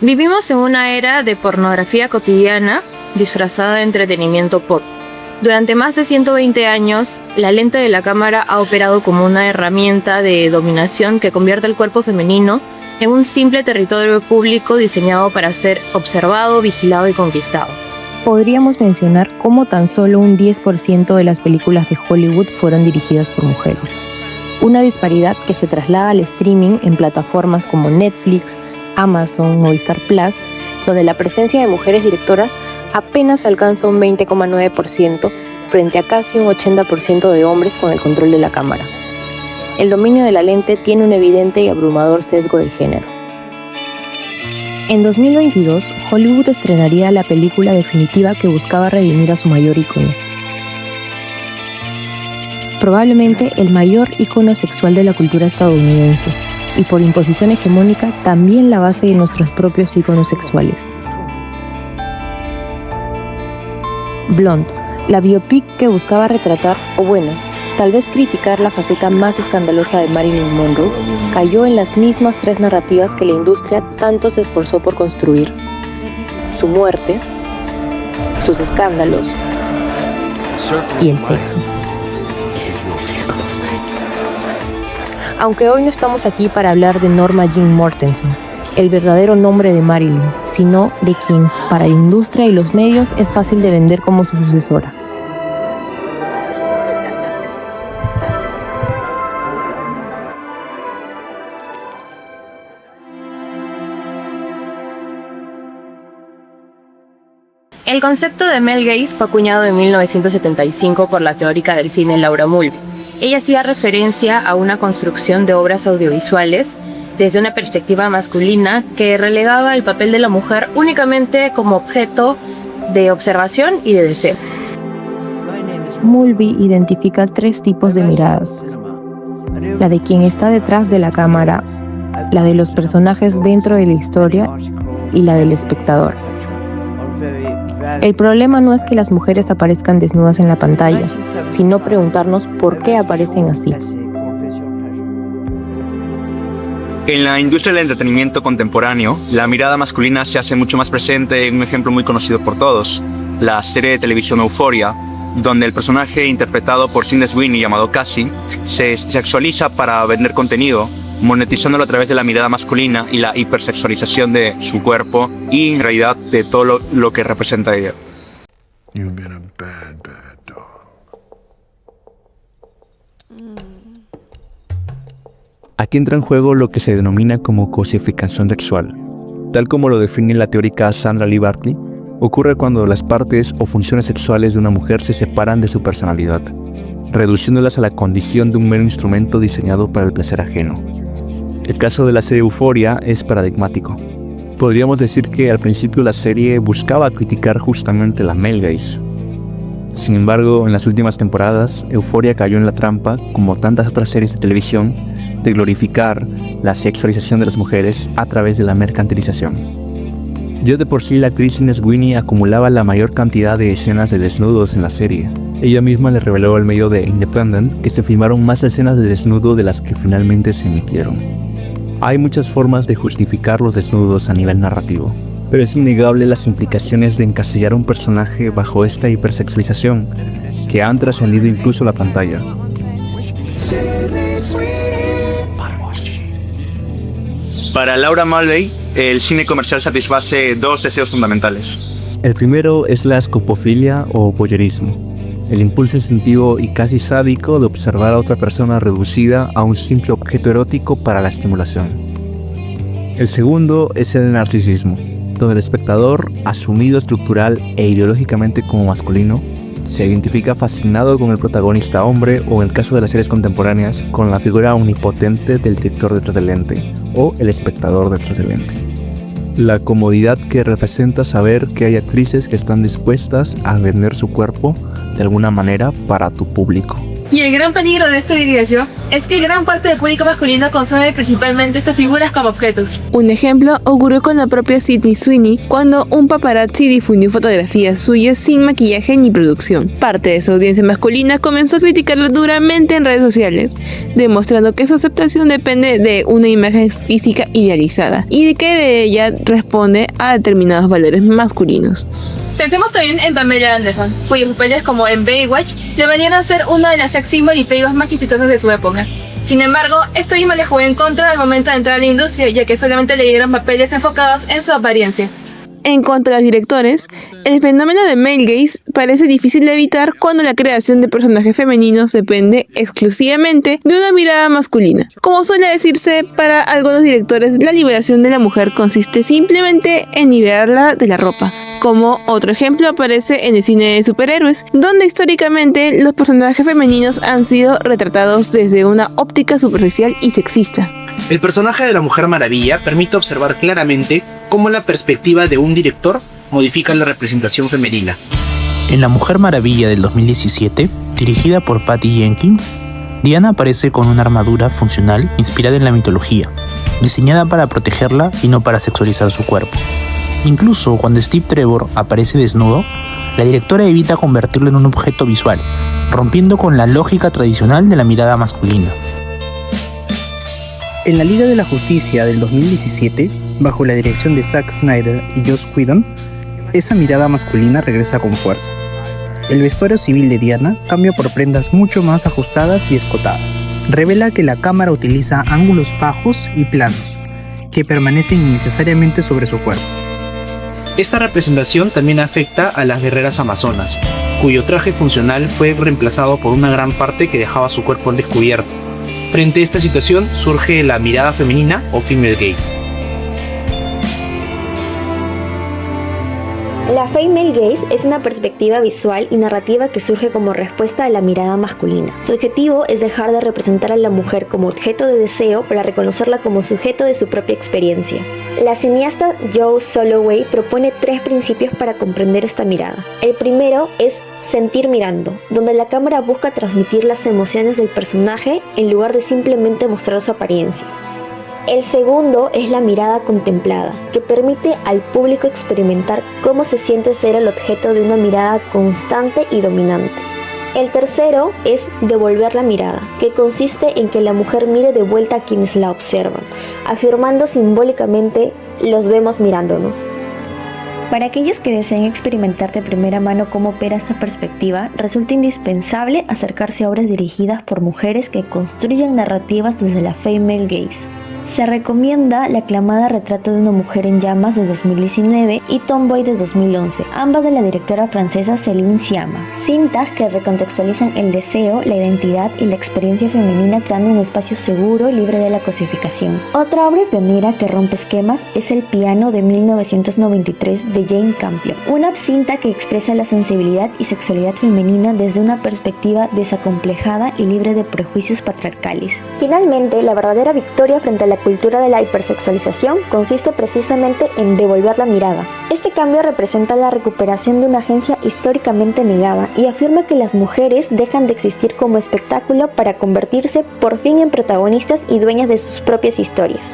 Vivimos en una era de pornografía cotidiana disfrazada de entretenimiento pop. Durante más de 120 años, la lente de la cámara ha operado como una herramienta de dominación que convierte el cuerpo femenino en un simple territorio público diseñado para ser observado, vigilado y conquistado. Podríamos mencionar cómo tan solo un 10% de las películas de Hollywood fueron dirigidas por mujeres. Una disparidad que se traslada al streaming en plataformas como Netflix, Amazon, Movistar Plus, donde la presencia de mujeres directoras apenas alcanza un 20,9% frente a casi un 80% de hombres con el control de la cámara. El dominio de la lente tiene un evidente y abrumador sesgo de género. En 2022, Hollywood estrenaría la película definitiva que buscaba redimir a su mayor ícono. Probablemente el mayor ícono sexual de la cultura estadounidense, y por imposición hegemónica también la base de nuestros propios íconos sexuales. Blonde, la biopic que buscaba retratar, o bueno, tal vez criticar la faceta más escandalosa de Marilyn Monroe, cayó en las mismas tres narrativas que la industria tanto se esforzó por construir: su muerte, sus escándalos y el sexo. Aunque hoy no estamos aquí para hablar de Norma Jean Mortensen, el verdadero nombre de Marilyn, sino de quien para la industria y los medios es fácil de vender como su sucesora. El concepto de male gaze fue acuñado en 1975 por la teórica del cine Laura Mulvey. Ella hacía referencia a una construcción de obras audiovisuales desde una perspectiva masculina que relegaba el papel de la mujer únicamente como objeto de observación y de deseo. Mulvey identifica tres tipos de miradas: la de quien está detrás de la cámara, la de los personajes dentro de la historia y la del espectador. El problema no es que las mujeres aparezcan desnudas en la pantalla, sino preguntarnos por qué aparecen así. En la industria del entretenimiento contemporáneo, la mirada masculina se hace mucho más presente en un ejemplo muy conocido por todos, la serie de televisión Euphoria, donde el personaje interpretado por Sydney Sweeney llamado Cassie se sexualiza para vender contenido, monetizándolo a través de la mirada masculina y la hipersexualización de su cuerpo y en realidad de todo lo que representa ella. You've been a bad dog. Aquí entra en juego lo que se denomina como cosificación sexual. Tal como lo define la teórica Sandra Lee Barkley, ocurre cuando las partes o funciones sexuales de una mujer se separan de su personalidad, reduciéndolas a la condición de un mero instrumento diseñado para el placer ajeno. El caso de la serie Euphoria es paradigmático. Podríamos decir que al principio la serie buscaba criticar justamente la male gaze. Sin embargo, en las últimas temporadas, Euphoria cayó en la trampa, como tantas otras series de televisión, de glorificar la sexualización de las mujeres a través de la mercantilización. Ya de por sí la actriz Sydney Sweeney acumulaba la mayor cantidad de escenas de desnudos en la serie. Ella misma le reveló al medio de Independent que se filmaron más escenas de desnudo de las que finalmente se emitieron. Hay muchas formas de justificar los desnudos a nivel narrativo, pero es innegable las implicaciones de encasillar a un personaje bajo esta hipersexualización, que han trascendido incluso la pantalla. Para Laura Mulvey, el cine comercial satisface dos deseos fundamentales. El primero es la escopofilia o voyeurismo, el impulso instintivo y casi sádico de observar a otra persona reducida a un simple objeto erótico para la estimulación. El segundo es el narcisismo, donde el espectador, asumido estructural e ideológicamente como masculino, se identifica fascinado con el protagonista hombre o, en el caso de las series contemporáneas, con la figura omnipotente del director detrás del lente o el espectador detrás del lente. La comodidad que representa saber que hay actrices que están dispuestas a vender su cuerpo de alguna manera para tu público. Y el gran peligro de esta derivación es que gran parte del público masculino consume principalmente estas figuras como objetos. Un ejemplo ocurrió con la propia Sydney Sweeney cuando un paparazzi difundió fotografías suyas sin maquillaje ni producción. Parte de su audiencia masculina comenzó a criticarla duramente en redes sociales, demostrando que su aceptación depende de una imagen física idealizada y de que de ella responde a determinados valores masculinos. Pensemos también en Pamela Anderson, cuyos papeles como en Baywatch deberían ser una de las sex symbol y playbos más exitosas de su época. Sin embargo, esto mismo le jugó en contra al momento de entrar a la industria, ya que solamente le dieron papeles enfocados en su apariencia. En cuanto a los directores, el fenómeno de male gaze parece difícil de evitar cuando la creación de personajes femeninos depende exclusivamente de una mirada masculina. Como suele decirse para algunos directores, la liberación de la mujer consiste simplemente en liberarla de la ropa. Como otro ejemplo aparece en el cine de superhéroes, donde históricamente los personajes femeninos han sido retratados desde una óptica superficial y sexista. El personaje de la Mujer Maravilla permite observar claramente cómo la perspectiva de un director modifica la representación femenina. En La Mujer Maravilla del 2017, dirigida por Patty Jenkins, Diana aparece con una armadura funcional inspirada en la mitología, diseñada para protegerla y no para sexualizar su cuerpo. Incluso cuando Steve Trevor aparece desnudo, la directora evita convertirlo en un objeto visual, rompiendo con la lógica tradicional de la mirada masculina. En la Liga de la Justicia del 2017, bajo la dirección de Zack Snyder y Joss Whedon, esa mirada masculina regresa con fuerza. El vestuario civil de Diana cambia por prendas mucho más ajustadas y escotadas. Revela que la cámara utiliza ángulos bajos y planos, que permanecen innecesariamente sobre su cuerpo. Esta representación también afecta a las guerreras amazonas, cuyo traje funcional fue reemplazado por una gran parte que dejaba su cuerpo al descubierto. Frente a esta situación surge la mirada femenina o female gaze. La female gaze es una perspectiva visual y narrativa que surge como respuesta a la mirada masculina. Su objetivo es dejar de representar a la mujer como objeto de deseo para reconocerla como sujeto de su propia experiencia. La cineasta Joe Soloway propone 3 principios para comprender esta mirada. El primero es sentir mirando, donde la cámara busca transmitir las emociones del personaje en lugar de simplemente mostrar su apariencia. El segundo es la mirada contemplada, que permite al público experimentar cómo se siente ser el objeto de una mirada constante y dominante. El tercero es devolver la mirada, que consiste en que la mujer mire de vuelta a quienes la observan, afirmando simbólicamente "los vemos mirándonos". Para aquellos que deseen experimentar de primera mano cómo opera esta perspectiva, resulta indispensable acercarse a obras dirigidas por mujeres que construyen narrativas desde la female gaze. Se recomienda la aclamada Retrato de una mujer en llamas de 2019 y Tomboy de 2011, ambas de la directora francesa Céline Sciamma. Cintas que recontextualizan el deseo, la identidad y la experiencia femenina creando un espacio seguro y libre de la cosificación. Otra obra pionera que rompe esquemas es El piano de 1993 de Jane Campion, una cinta que expresa la sensibilidad y sexualidad femenina desde una perspectiva desacomplejada y libre de prejuicios patriarcales. Finalmente, la verdadera victoria frente a la cultura de la hipersexualización consiste precisamente en devolver la mirada. Este cambio representa la recuperación de una agencia históricamente negada y afirma que las mujeres dejan de existir como espectáculo para convertirse por fin en protagonistas y dueñas de sus propias historias.